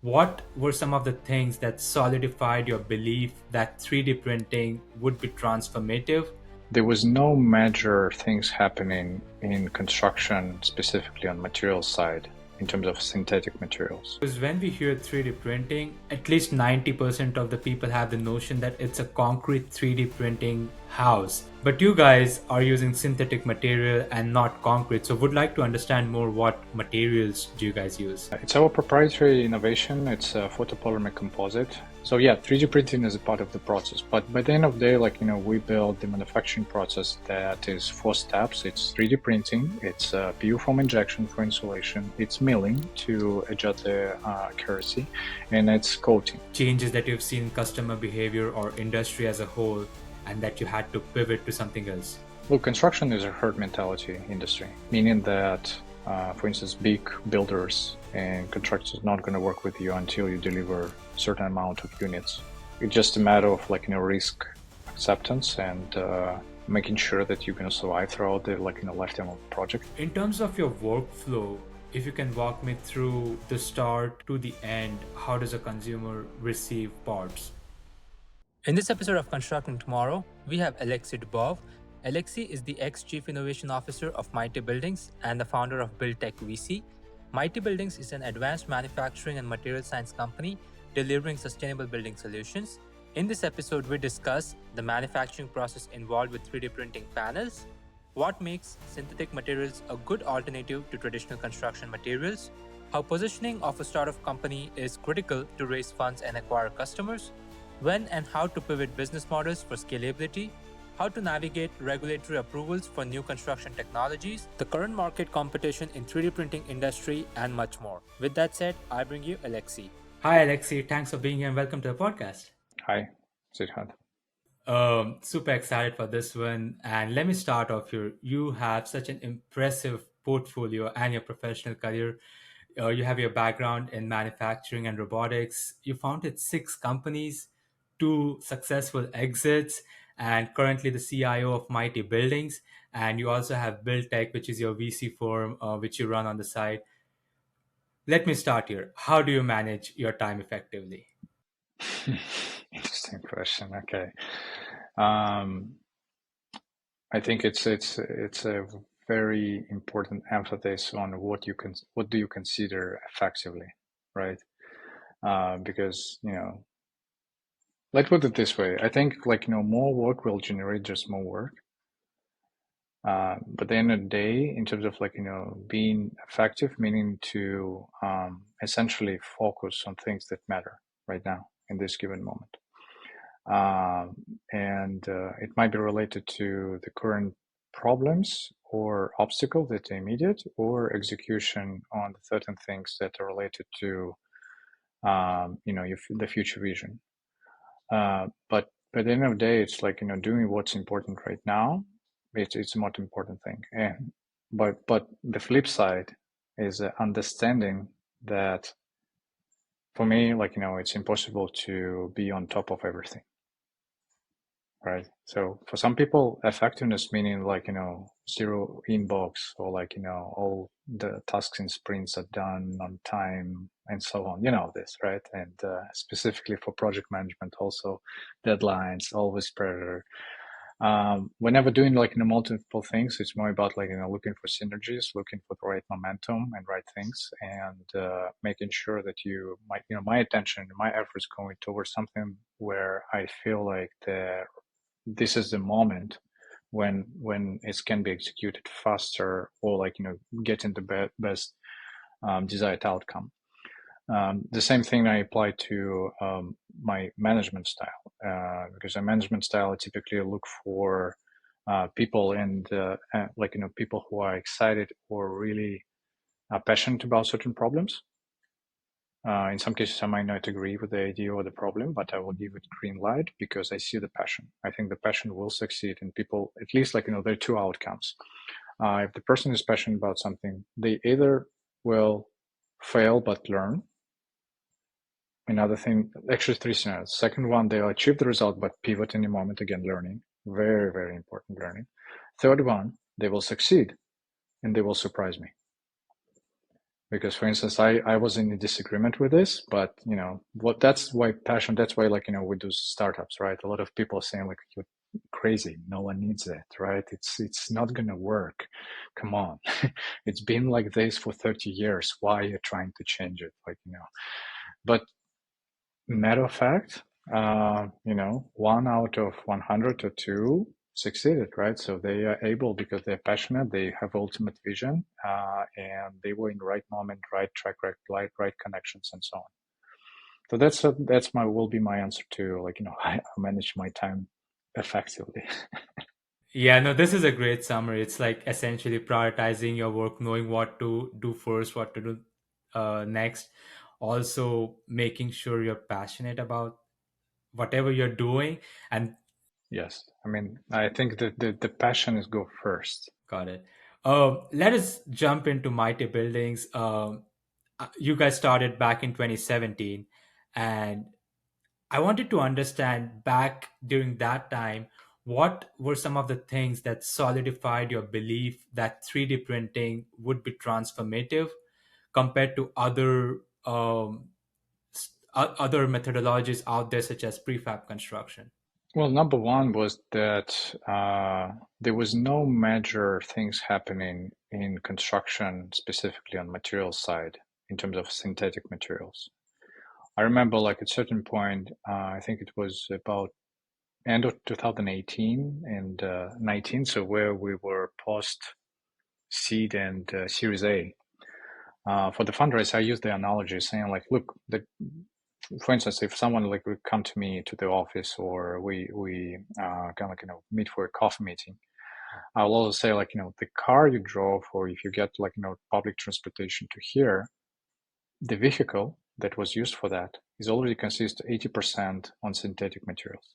What were some of the things that solidified your belief that 3D printing would be transformative? There was no major things happening in construction, specifically on material side, in terms of synthetic materials. Because when we hear 3D printing, at least 90% of the people have the notion that it's a concrete 3D printing house. But you guys are using synthetic material and not concrete. So would like to understand more, what materials do you guys use? It's our proprietary innovation. It's a photopolymer composite. So yeah, 3D printing is a part of the process. But by the end of the day, we build the manufacturing process that is 4 steps. It's 3D printing, it's PU foam injection for insulation, it's milling to adjust the accuracy, and it's coating. Changes that you've seen in customer behavior or industry as a whole, and that you had to pivot to something else? Look, construction is a herd mentality industry, meaning that, for instance, big builders and contractors are not going to work with you until you deliver a certain amount of units. It's just a matter of risk acceptance and making sure that you're going to survive throughout the lifetime of the project. In terms of your workflow, if you can walk me through the start to the end, how does a consumer receive parts? In this episode of Constructing Tomorrow, we have Alexey Dubov. Alexey is the ex-Chief Innovation Officer of Mighty Buildings and the founder of BuildTech VC. Mighty Buildings is an advanced manufacturing and material science company delivering sustainable building solutions. In this episode, we discuss the manufacturing process involved with 3D printing panels, what makes synthetic materials a good alternative to traditional construction materials, how positioning of a startup company is critical to raise funds and acquire customers, when and how to pivot business models for scalability, how to navigate regulatory approvals for new construction technologies, the current market competition in 3D printing industry, and much more. With that said, I bring you Alexey. Hi, Alexei. Thanks for being here and welcome to the podcast. Hi, Siddharth. Super excited for this one. And let me start off here. You have such an impressive portfolio and your professional career. You have your background in manufacturing and robotics. You founded 6 companies, 2 successful exits, and currently the CIO of Mighty Buildings. And you also have BuildTech, which is your VC firm, which you run on the side. Let me start here. How do you manage your time effectively? Interesting question. Okay. I think it's a very important emphasis on what do you consider effectively, right? Because let's put it this way. I think more work will generate just more work. But at the end of the day, in terms of being effective, meaning to essentially focus on things that matter right now in this given moment. And it might be related to the current problems or obstacles that are immediate, or execution on certain things that are related to the future vision. But at the end of the day, it's doing what's important right now. It's the most important thing. And but the flip side is understanding that for me, it's impossible to be on top of everything. Right. So for some people, effectiveness meaning zero inbox, or all the tasks in sprints are done on time and so on. You know this, right? And specifically for project management, also deadlines, always pressure. Whenever doing multiple things, it's more about looking for synergies, looking for the right momentum and right things, and making sure that my attention, my efforts going towards something where I feel like this is the moment when it can be executed faster, or getting the best desired outcome. The same thing I apply to my management style, because a management style, I typically look for people and people who are excited or really passionate about certain problems. In some cases, I might not agree with the idea or the problem, but I will give it green light because I see the passion. I think the passion will succeed, and people, at least there are 2 outcomes. If the person is passionate about something, they either will fail but learn. Another thing, actually 3 scenarios. Second one, they'll achieve the result but pivot in a moment, again learning. Very, very important learning. Third one, they will succeed and they will surprise me. Because, for instance, I was in a disagreement with this, but that's why passion. That's why, we do startups, right? A lot of people are saying like, you're crazy. No one needs it, right? It's not gonna work. Come on, it's been like this for 30 years. Why are you trying to change it? But matter of fact, 1 out of 100 or two succeeded, right? So they are able because they're passionate, they have ultimate vision, and they were in the right moment, right track record, right connections, and so on. So that's will be my answer to I manage my time effectively. Yeah, no, this is a great summary. It's like essentially prioritizing your work, knowing what to do first, what to do next. Also, making sure you're passionate about whatever you're doing. And Yes, I mean I think that the passion is go first. got it. Let us jump into Mighty Buildings. You guys started back in 2017, and I wanted to understand back during that time, what were some of the things that solidified your belief that 3D printing would be transformative compared to other methodologies out there, such as prefab construction? Well, number one was that there was no major things happening in construction, specifically on material side, in terms of synthetic materials. I remember, like at certain point, I think it was about end of 2018 and 19, so where we were post seed and Series A. For the fundraise, I used the analogy saying like, look, for instance, if someone like would come to me to the office, or we kind of meet for a coffee meeting, I'll also say like the car you drove, or if you get like public transportation to here, the vehicle that was used for that is already consists 80% on synthetic materials.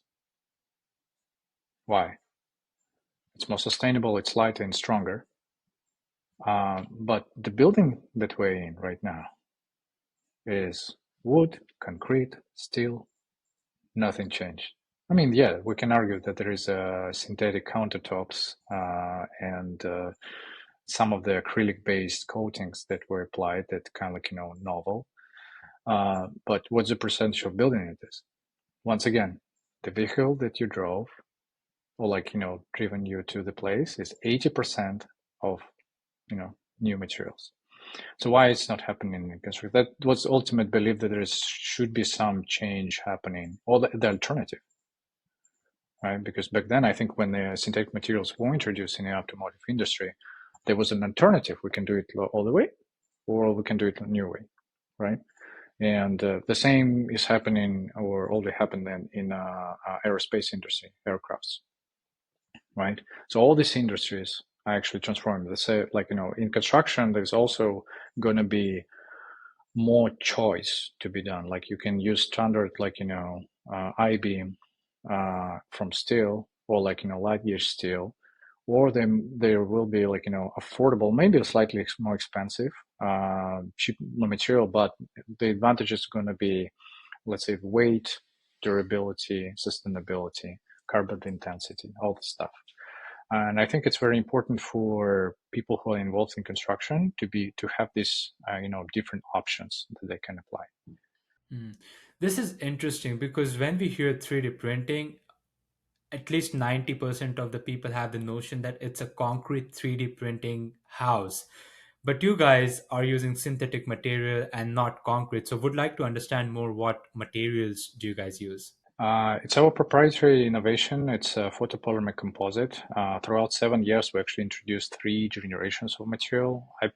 Why? It's more sustainable, it's lighter and stronger. But the building that we're in right now is wood, concrete, steel, nothing changed. I mean, yeah, we can argue that there is synthetic countertops and some of the acrylic-based coatings that were applied that kind of like, novel. But what's the percentage of building it is? Once again, the vehicle that you drove or like, driven you to the place is 80% of, new materials. So why it's not happening in construction? That was ultimate belief that should be some change happening, or the alternative, right? Because back then, I think when the synthetic materials were introduced in the automotive industry, there was an alternative. We can do it all the way, or we can do it a new way, right? And the same is happening, or already happened then in aerospace industry, aircrafts, right? So all these industries are actually transforming. Let's say, like in construction, there's also going to be more choice to be done. Like you can use standard, like I-beam from steel, or like light gauge steel, or then there will be like affordable, maybe slightly more expensive, cheap material, but the advantage is going to be, let's say, weight, durability, sustainability, carbon intensity, all the stuff. And I think it's very important for people who are involved in construction to have these different options that they can apply. Mm. This is interesting because when we hear 3D printing, at least 90% of the people have the notion that it's a concrete 3D printing house. But you guys are using synthetic material and not concrete. So would like to understand more, what materials do you guys use? It's our proprietary innovation. It's a photopolymer composite. Throughout 7 years, we actually introduced 3 generations of material. I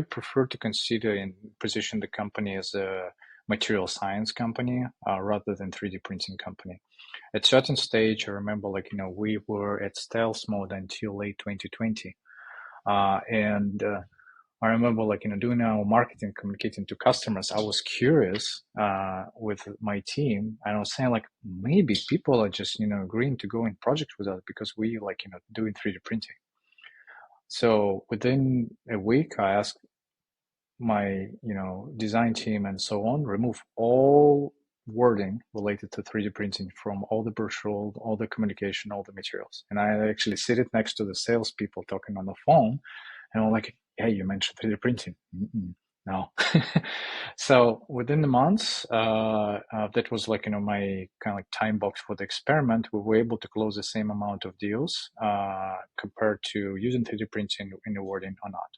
prefer to consider and position the company as a material science company rather than 3D printing company. At certain stage, I remember we were at stealth mode until late 2020. And I remember doing our marketing, communicating to customers. I was curious with my team, and I was saying like maybe people are just agreeing to go in project with us because we doing 3D printing. So within a week, I asked my design team and so on, remove all wording related to 3D printing from all the brochure, all the communication, all the materials. And I actually sit it next to the salespeople talking on the phone, and I'm like, hey, you mentioned 3D printing. No. So within the months, that was like, my kind of like time box for the experiment. We were able to close the same amount of deals compared to using 3D printing in the wording or not.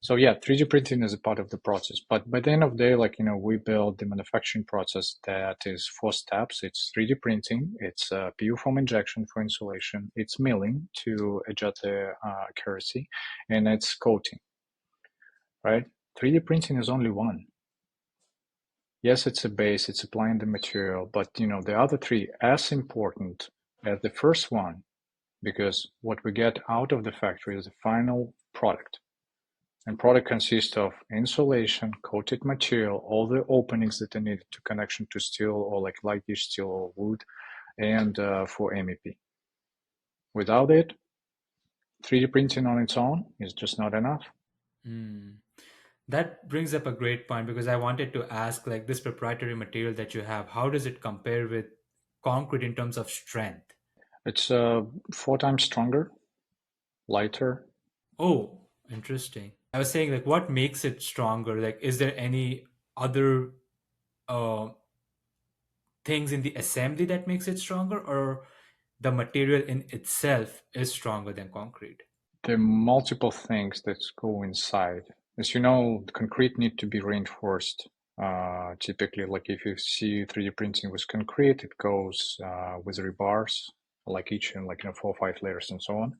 So yeah, 3D printing is a part of the process, but by the end of the day, like, we build the manufacturing process that is 4 steps. It's 3D printing, it's PU foam injection for insulation, it's milling to adjust the accuracy, and it's coating, right? 3D printing is only one. Yes, it's a base, it's applying the material, but the other three as important as the first one, because what we get out of the factory is the final product. And product consists of insulation, coated material, all the openings that are needed to connection to steel or like light gauge steel or wood, and for MEP. Without it, 3D printing on its own is just not enough. Hmm. That brings up a great point because I wanted to ask, like, this proprietary material that you have, how does it compare with concrete in terms of strength? It's 4 times stronger, lighter. Oh, interesting. I was saying, like, what makes it stronger? Like, is there any other uh, things in the assembly that makes it stronger, or the material in itself is stronger than concrete? There are multiple things that go inside. As you know, the concrete need to be reinforced. Typically, like if you see 3D printing with concrete, it goes with rebars, like each in like 4 or 5 layers and so on.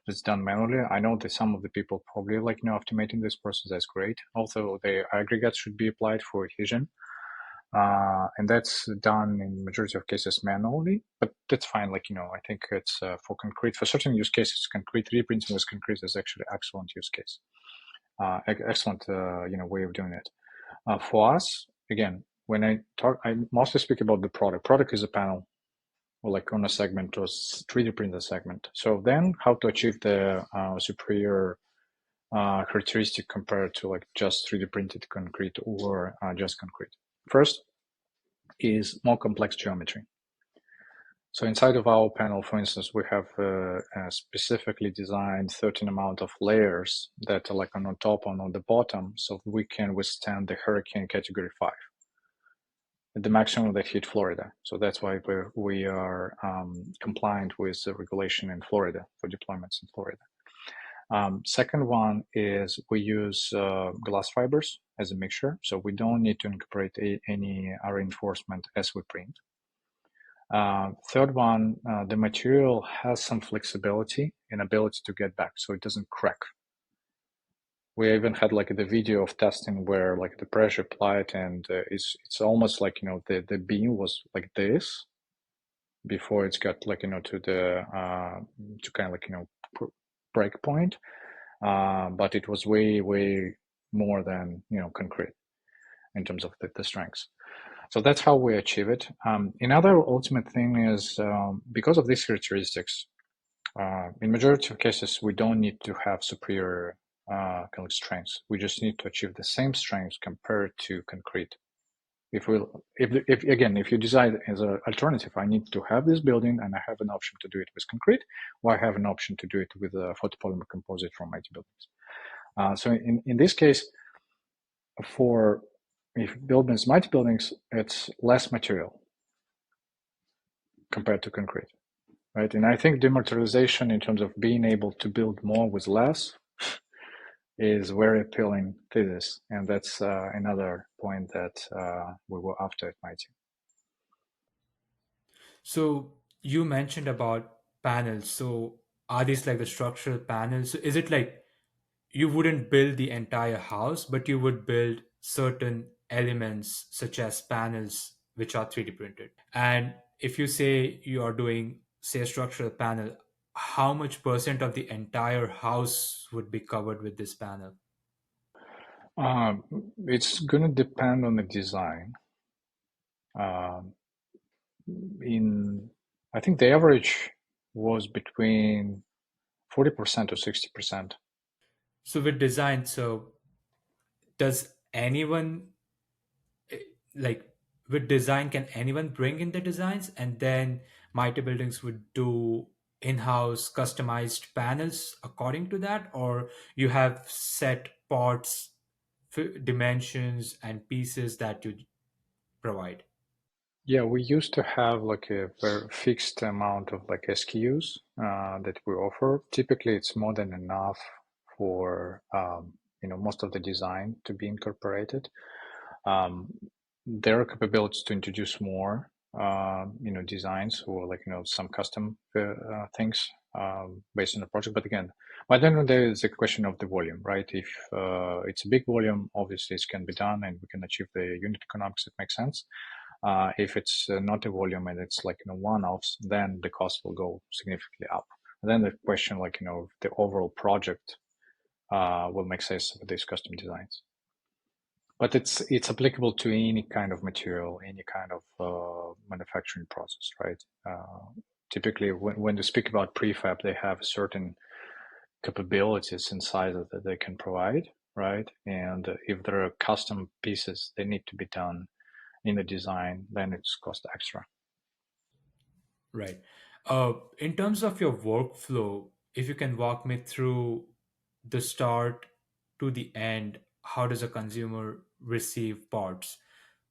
It's done manually. I know that some of the people probably like automating this process. That's great. Also, the aggregates should be applied for adhesion. And that's done in majority of cases manually, but that's fine. Like, I think it's for concrete, for certain use cases, concrete 3D printing with concrete is actually excellent use case. Excellent, way of doing it. For us, again, when I talk, I mostly speak about the product. Product is a panel or like on a segment or 3D printed segment. So then how to achieve the superior characteristic compared to like just 3D printed concrete or just concrete. First, is more complex geometry. So inside of our panel, for instance, we have specifically designed certain amount of layers that are like on the top and on the bottom, so we can withstand the hurricane category 5 at the maximum that hit Florida. So that's why we are compliant with the regulation in Florida for deployments in Florida. Second one is we use glass fibers as a mixture, so we don't need to incorporate any reinforcement as we print. Third one, the material has some flexibility and ability to get back, so it doesn't crack. We even had like the video of testing where like the pressure applied and it's almost like the beam was like this before it's got like to the to kind of like break point, but it was way more than concrete in terms of the strengths. So that's how we achieve it. Another ultimate thing is because of these characteristics, in majority of cases, we don't need to have superior kind of strengths. We just need to achieve the same strengths compared to concrete. If again, if you decide as an alternative, I need to have this building and I have an option to do it with concrete, or I have an option to do it with a photopolymer composite from Mighty Buildings. So in this case, for if buildings, Mighty Buildings, it's less material compared to concrete, right? And I think dematerialization in terms of being able to build more with less is very appealing to this. And that's another point that we were after at Mighty. So you mentioned about panels. So are these like the structural panels? So is it like you wouldn't build the entire house, but you would build certain elements such as panels which are 3D printed? And if you say you are doing, say, a structural panel, how much percent of the entire house would be covered with this panel? It's going to depend on the design. Um, I think the average was between 40% to 60%. So with design, so does anyone eh, like with design, can anyone bring in the designs and then Mighty Buildings would do in-house customized panels according to that, or you have set parts dimensions and pieces that you provide? Yeah, we used to have like a very fixed amount of like SKUs that we offer. Typically, it's more than enough for most of the design to be incorporated. Um, there are capabilities to introduce more designs or like some custom things based on the project. But again, by the end of the day, it's a question of the volume, right? If it's a big volume, obviously it can be done and we can achieve the unit economics that makes sense. If it's not a volume and it's like one-offs, then the cost will go significantly up. And then the question, like the overall project will make sense with these custom designs. But it's applicable to any kind of material, any kind of manufacturing process, right? Typically, when they speak about prefab, they have certain capabilities and sizes that they can provide, right? And if there are custom pieces, they need to be done in the design, then it's cost extra. Right. In terms of your workflow, if you can walk me through the start to the end, how does a consumer receive parts?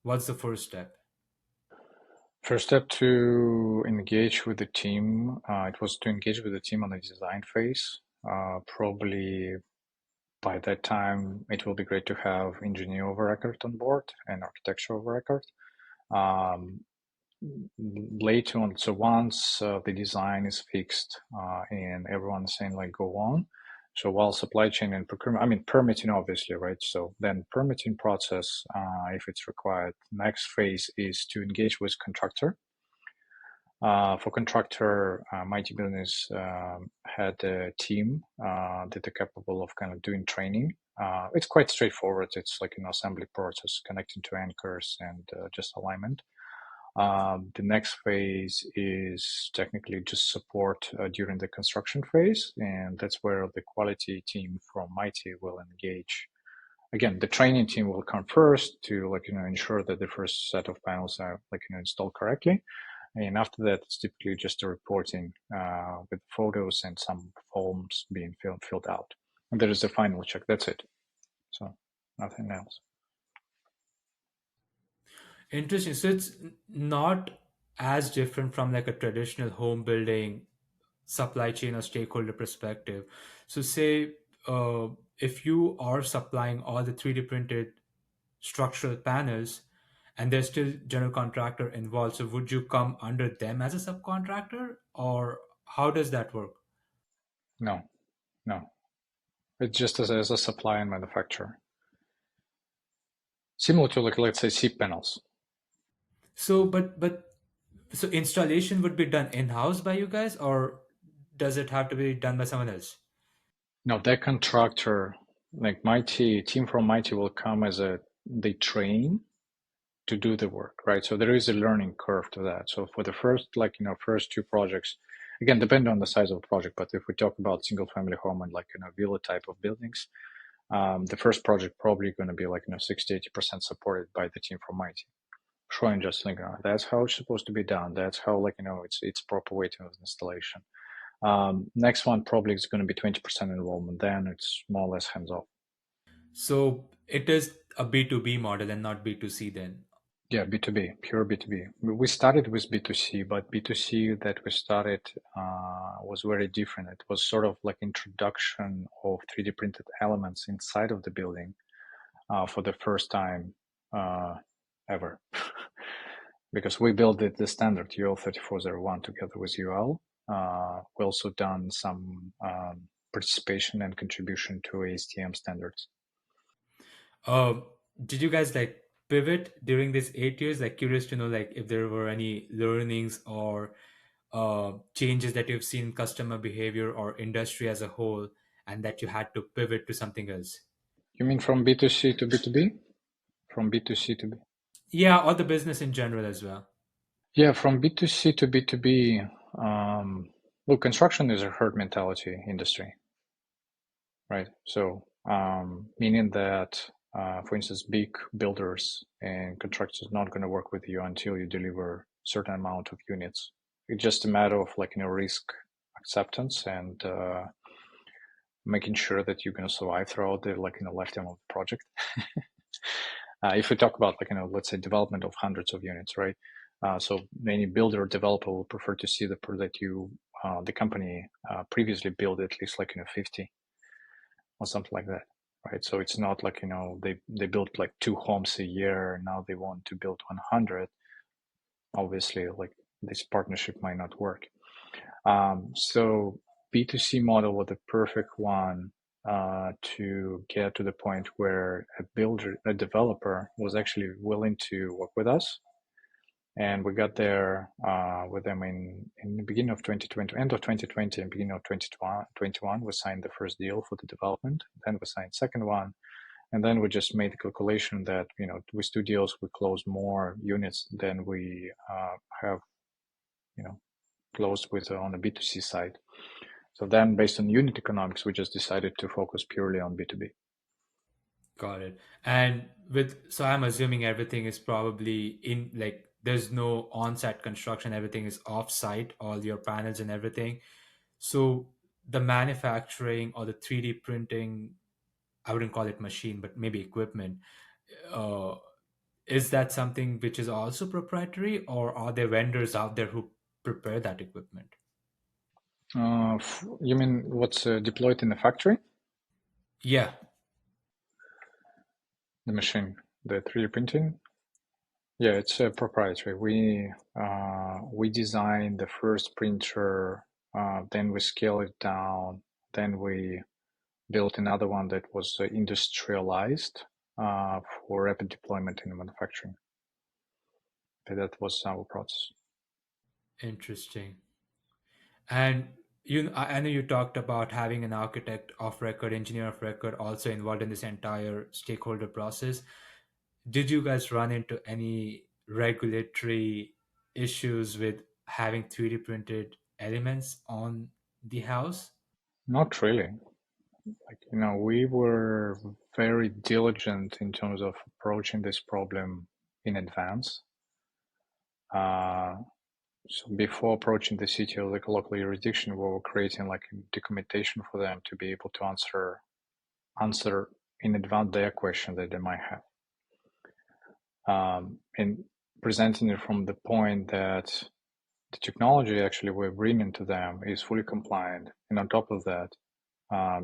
What's the first step? First step to engage with the team, it was to engage with the team on the design phase. Probably by that time, it will be great to have engineer of record on board and architecture of record. Later on, so once the design is fixed and everyone's saying like go on, so while supply chain and procurement, I mean permitting obviously, right? So then permitting process, if it's required, next phase is to engage with contractor. For contractor, Mighty Buildings had a team that are capable of kind of doing training. It's quite straightforward. It's like an assembly process, connecting to anchors and just alignment. The next phase is technically just support during the construction phase, and that's where the quality team from Mighty will engage. Again, the training team will come first to ensure that the first set of panels are installed correctly, and after that, it's typically just a reporting with photos and some forms being filled out, and there is a final check. That's it. So nothing else. Interesting. So it's not as different from like a traditional home building supply chain or stakeholder perspective. So, say if you are supplying all the 3D printed structural panels and there's still general contractor involved, so would you come under them as a subcontractor, or how does that work? No, no. It's just as a supply and manufacturer. Similar to like let's say seat panels. So, so installation would be done in-house by you guys, or does it have to be done by someone else? No, that contractor, like Mighty team from Mighty will come as they train to do the work, right? So there is a learning curve to that. So for the first first two projects, again, depending on the size of the project, but if we talk about single family home and villa type of buildings, the first project probably going to be 60-80% supported by the team from Mighty. Showing just that's how it's supposed to be done. That's how it's proper way to installation. Next one probably is going to be 20% involvement. Then it's more or less hands off. So it is a B2B model and not B2C then. Yeah, B2B, pure B2B. We started with B2C, but B2C that we started was very different. It was sort of like introduction of 3D printed elements inside of the building for the first time ever. Because we built the standard UL 3401 together with UL. We also done some participation and contribution to ASTM standards. Uh, did you guys like pivot during these 8 years? Like curious to know like if there were any learnings or changes that you've seen in customer behavior or industry as a whole, and that you had to pivot to something else. You mean from B2C to B2B? From B2C to B? Yeah, or the business in general as well. Yeah, from B2C to B2B. Look, construction is a herd mentality industry, right? So, meaning that, for instance, big builders and contractors not going to work with you until you deliver certain amount of units. It's just a matter of risk acceptance and making sure that you're going to survive throughout the lifetime of the project. If we talk about let's say development of hundreds of units, right? So any builder or developer will prefer to see the company previously built at least 50 or something like that, right? So it's not like they built like 2 homes a year, and now they want to build 100. Obviously, like this partnership might not work. So B2C model was the perfect one to get to the point where a developer was actually willing to work with us. And we got there with them in the beginning of 2020, end of 2020 and beginning of 2021. We signed the first deal for the development. Then we signed second one. And then we just made the calculation that, with 2 deals, we close more units than we have, closed with on the B2C side. So then based on unit economics, we just decided to focus purely on B2B. Got it. And so I'm assuming everything is probably in, like, there's no on-site construction, everything is off-site, all your panels and everything. So the manufacturing or the 3D printing, I wouldn't call it machine, but maybe equipment, uh, is that something which is also proprietary, or are there vendors out there who prepare that equipment? You mean what's deployed in the factory? Yeah. The machine, the 3D printing? Yeah, it's proprietary. We designed the first printer, then we scale it down, then we built another one that was industrialized for rapid deployment in manufacturing. That was our process. Interesting. And I know you talked about having an architect of record, engineer of record, also involved in this entire stakeholder process. Did you guys run into any regulatory issues with having 3D printed elements on the house? Not really. We were very diligent in terms of approaching this problem in advance. So before approaching the city or like local jurisdiction, we were creating like documentation for them to be able to answer in advance their question that they might have, and presenting it from the point that the technology actually we're bringing to them is fully compliant, and on top of that,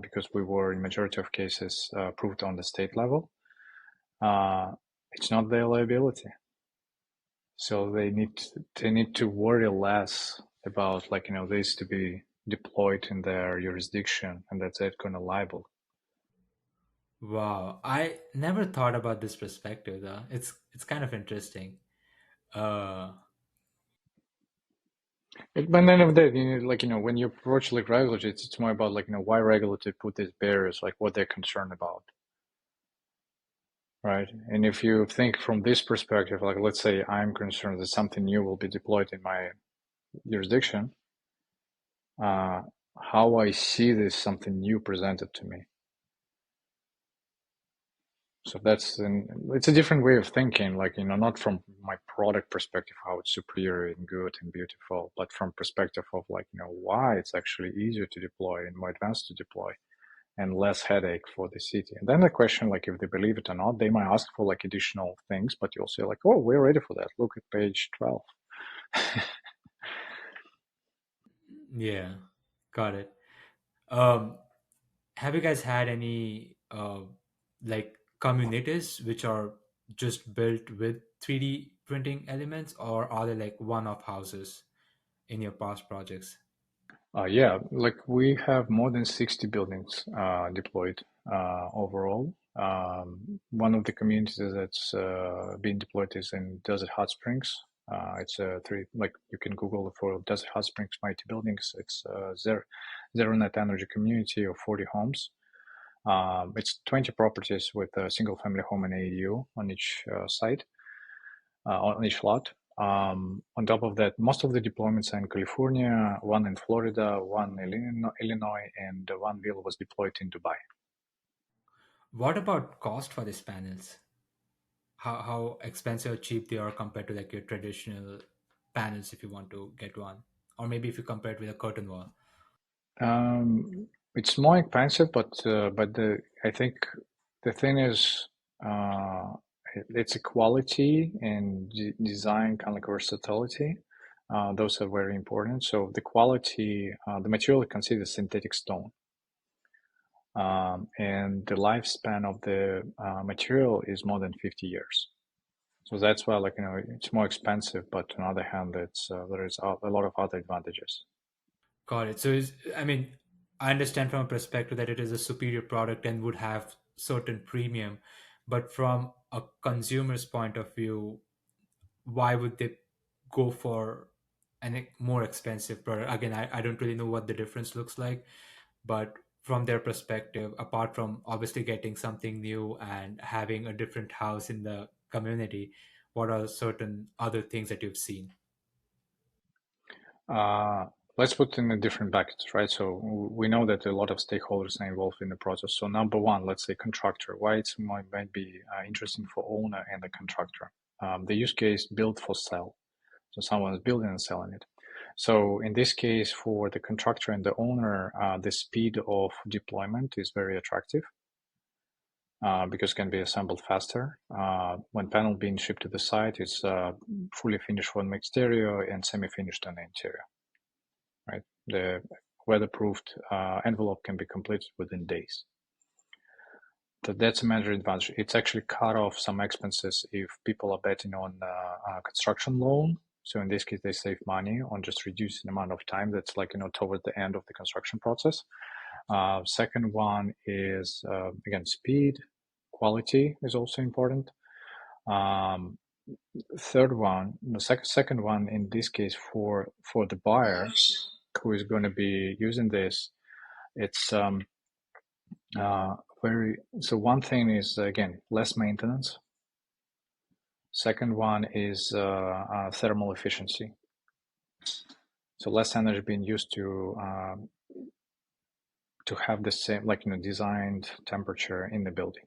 because we were in majority of cases approved on the state level, it's not their liability. So they need to worry less about this to be deployed in their jurisdiction, and that's it gonna liable. Wow, I never thought about this perspective though. It's kind of interesting. Uh, But at the end of the day, when you approach like regulatory, it's more about why regulatory put these barriers, like what they're concerned about, right? And if you think from this perspective, like let's say I'm concerned that something new will be deployed in my jurisdiction, how I see this something new presented to me. So it's a different way of thinking, not from my product perspective, how it's superior and good and beautiful, but from perspective of why it's actually easier to deploy and more advanced to deploy and less headache for the city. And then the question, if they believe it or not, they might ask for additional things, but you'll say oh, we're ready for that. Look at page 12. yeah, got it. Um, have you guys had any like communities which are just built with 3D printing elements, or are they like one-off houses in your past projects? Yeah, we have more than 60 buildings deployed overall. One of the communities that's being deployed is in Desert Hot Springs. It's you can Google for Desert Hot Springs Mighty Buildings. It's zero net energy community of 40 homes. It's 20 properties with a single family home and ADU on each site, on each lot. On top of that, most of the deployments are in California, one in Florida, one in Illinois, and one wheel was deployed in Dubai. What about cost for these panels? How expensive or cheap they are compared to like your traditional panels if you want to get one, or maybe if you compare it with a curtain wall? It's more expensive, but I think the thing is, uh, it's a quality and design kind of like versatility. Those are very important. So the quality, the material is considered synthetic stone, and the lifespan of the material is more than 50 years. So that's why, like, it's more expensive, but on the other hand, there is a lot of other advantages. Got it. So, I mean, I understand from a perspective that it is a superior product and would have certain premium, but from a consumer's point of view, why would they go for more expensive product? Again, I don't really know what the difference looks like, but from their perspective, apart from obviously getting something new and having a different house in the community, what are certain other things that you've seen? Uh, let's put in a different buckets, right? So we know that a lot of stakeholders are involved in the process. So number one, let's say contractor. Why it might be interesting for owner and the contractor. The use case built for sale. So someone is building and selling it. So in this case, for the contractor and the owner, the speed of deployment is very attractive. Because it can be assembled faster. When panel being shipped to the site, it's fully finished on the exterior and semi-finished on the interior, right? The weatherproofed envelope can be completed within days. So that's a major advantage. It's actually cut off some expenses if people are betting on a construction loan. So in this case, they save money on just reducing the amount of time that's like, toward the end of the construction process. Second one is, again, speed. Quality is also important. Third one, the second one in this case for the buyer who is going to be using this, it's very, so one thing is, again, less maintenance. Second one is thermal efficiency. So less energy being used to have the same, like, designed temperature in the building.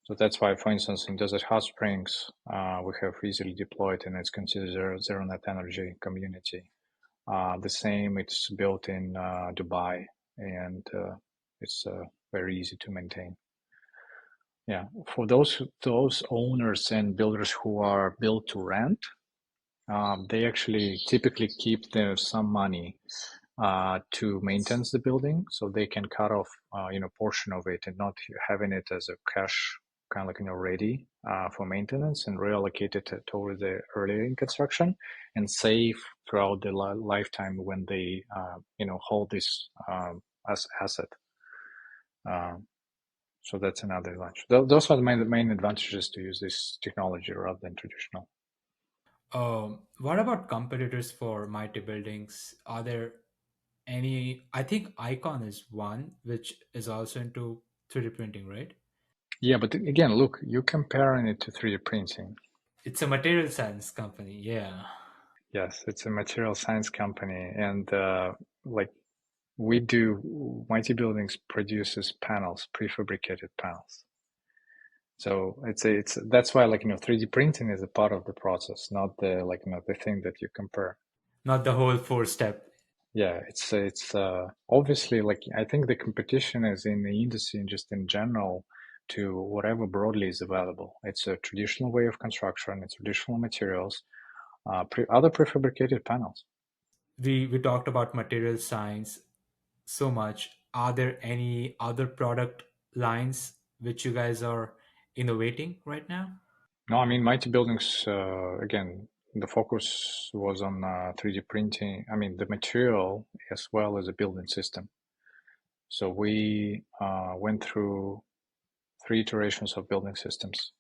So that's why, for instance, in Desert Hot Springs, we have easily deployed, and it's considered zero net energy community. The same, it's built in Dubai, and it's very easy to maintain. Yeah, for those owners and builders who are built to rent, they actually typically keep some money to maintain the building, so they can cut off portion of it and not having it as a cash kind of like ready for maintenance, and reallocate it toward the earlier in construction and save throughout the lifetime when they hold this as asset. Um, so that's another advantage. Those are the main advantages to use this technology rather than traditional. What about competitors for Mighty Buildings? Are there any? I think Icon is one, which is also into 3D printing, right? Yeah, but again, look, you're comparing it to 3D printing. It's a material science company, yeah. Yes, it's a material science company, and like we do, Mighty Buildings produces panels, prefabricated panels. So it's that's why, like, 3D printing is a part of the process, not the, like, the thing that you compare. Not the whole four step. Yeah, it's obviously, like, I think the competition is in the industry and just in general to whatever broadly is available. It's a traditional way of construction, it's traditional materials, other prefabricated panels. We talked about material science so much. Are there any other product lines which you guys are innovating right now? No, I mean, Mighty Buildings, again, the focus was on 3D printing. I mean, the material as well as a building system. So we went through 3 iterations of building systems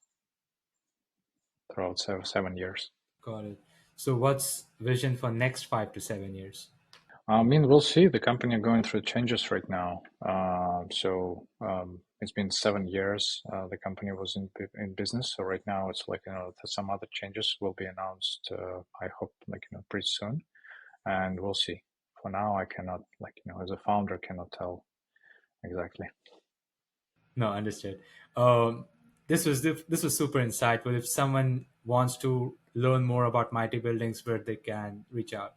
throughout 7 years. Got it. So what's vision for next 5 to 7 years? I mean, we'll see. The company are going through changes right now. It's been 7 years. The company was in business, so right now it's like, some other changes will be announced. I hope, like, pretty soon, and we'll see. For now, I cannot, like, as a founder, cannot tell exactly. No, understood. This was super insightful. If someone wants to learn more about Mighty Buildings, where they can reach out.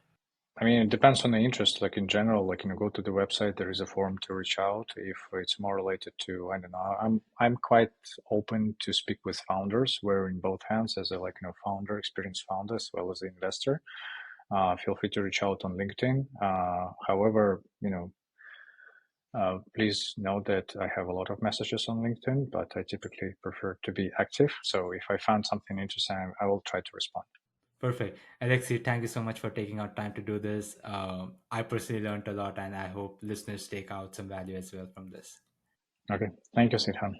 I mean, it depends on the interest. Like in general, like go to the website. There is a form to reach out if it's more related to, I don't know. I'm quite open to speak with founders. Wearing both hands as a founder, experienced founder, as well as the investor. Feel free to reach out on LinkedIn. However, please note that I have a lot of messages on LinkedIn, but I typically prefer to be active. So if I find something interesting, I will try to respond. Perfect. Alexey, thank you so much for taking out time to do this. I personally learned a lot, and I hope listeners take out some value as well from this. Okay. Thank you, Sidhan.